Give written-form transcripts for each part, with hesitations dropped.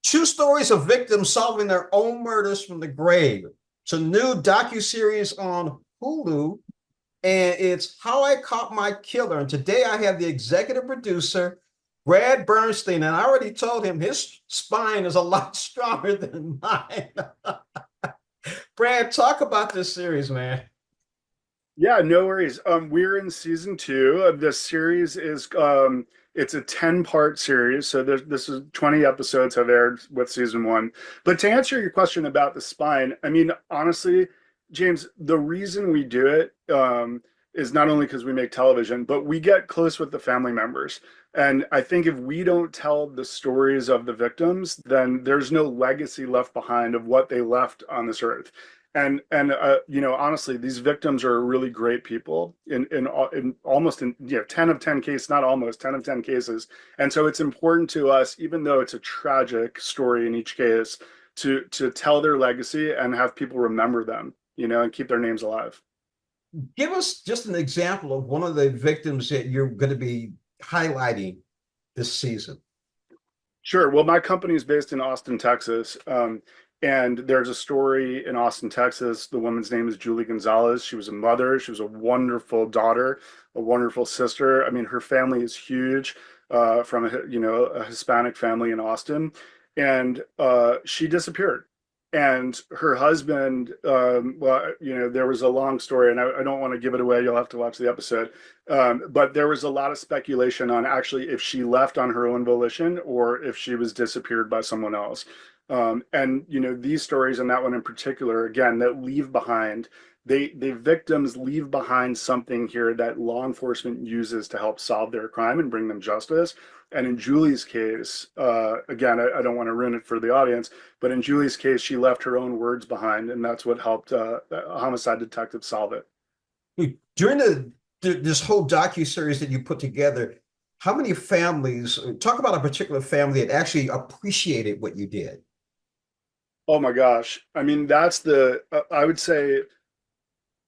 True stories of victims solving their own murders from the grave. It's a new docu-series on Hulu, and it's How I Caught My Killer. And today I have the executive producer, Brad Bernstein, and I already told him his spine is a lot stronger than mine. Brad, talk about this series, man. Yeah, no worries. We're in season two of this series. Is It's a 10-part series, so this is 20 episodes have aired with season one. But to answer your question about the spine, I mean, honestly, James, the reason we do it is not only because we make television, but we get close with the family members. And I think if we don't tell the stories of the victims, then there's no legacy left behind of what they left on this earth. Honestly, these victims are really great people in almost 10 of 10 cases, not almost 10 of 10 cases. And so it's important to us, even though it's a tragic story in each case, to tell their legacy and have people remember them, and keep their names alive. Give us just an example of one of the victims that you're going to be highlighting this season. Sure. Well, my company is based in Austin, Texas. And there's a story in Austin, Texas. The woman's name is Julie Gonzalez. She was a mother. She was a wonderful daughter, a wonderful sister. I mean, her family is huge, from a Hispanic family in Austin, and she disappeared. And her husband, well, there was a long story, and I don't want to give it away. You'll have to watch the episode. But there was a lot of speculation on actually if she left on her own volition or if she was disappeared by someone else. And these stories and that one in particular, again, that leave behind, the victims leave behind something here that law enforcement uses to help solve their crime and bring them justice. And in Julie's case, again, I don't want to ruin it for the audience, but in Julie's case, she left her own words behind, and that's what helped a homicide detective solve it. During this whole docu-series that you put together, how many families, talk about a particular family that actually appreciated what you did? Oh my gosh. I mean, I would say,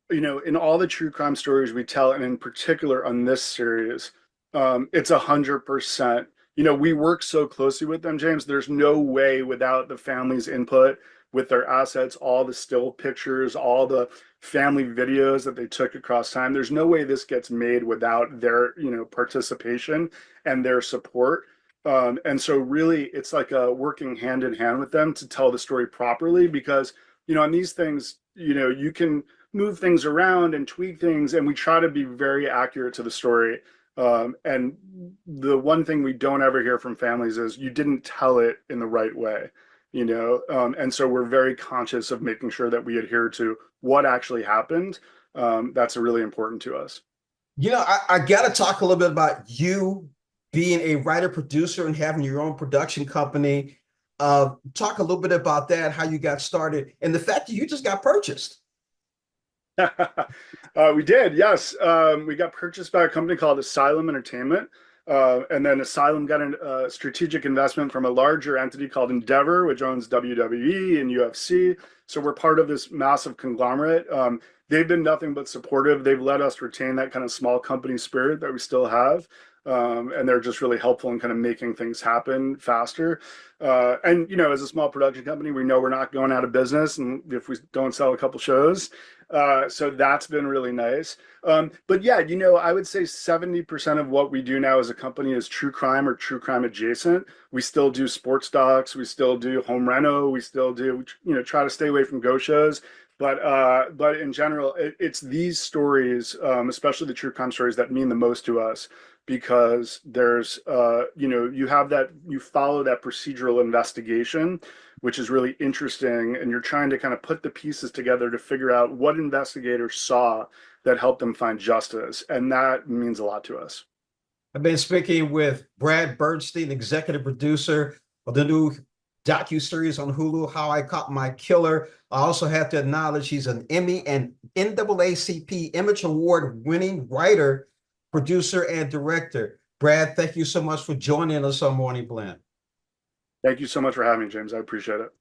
in all the true crime stories we tell, and in particular on this series, it's 100%. We work so closely with them, James. There's no way without the family's input, with their assets, all the still pictures, all the family videos that they took across time. There's no way this gets made without their, participation and their support. And so really, it's like a working hand in hand with them to tell the story properly because, on these things, you can move things around and tweak things, and we try to be very accurate to the story. And the one thing we don't ever hear from families is you didn't tell it in the right way, and so we're very conscious of making sure that we adhere to what actually happened. That's really important to us. I got to talk a little bit about you being a writer producer and having your own production company. Talk a little bit about that, how you got started, and the fact that you just got purchased. We did, yes. We got purchased by a company called Asylum Entertainment. And then Asylum got a strategic investment from a larger entity called Endeavor, which owns WWE and UFC. So we're part of this massive conglomerate. They've been nothing but supportive. They've let us retain that kind of small company spirit that we still have. And they're just really helpful in kind of making things happen faster. And as a small production company, we know we're not going out of business, and if we don't sell a couple shows, so that's been really nice. But yeah, I would say 70% of what we do now as a company is true crime or true crime adjacent. We still do sports docs, we still do home reno, we still do, try to stay away from go shows. But in general, it's these stories, especially the true crime stories, that mean the most to us because there's, you follow that procedural investigation, which is really interesting. And you're trying to kind of put the pieces together to figure out what investigators saw that helped them find justice. And that means a lot to us. I've been speaking with Brad Bernstein, executive producer of the new docu-series on Hulu, How I Caught My Killer. I also have to acknowledge he's an Emmy and NAACP Image Award winning writer, producer, and director. Brad, thank you so much for joining us on Morning Blend. Thank you so much for having me, James. I appreciate it.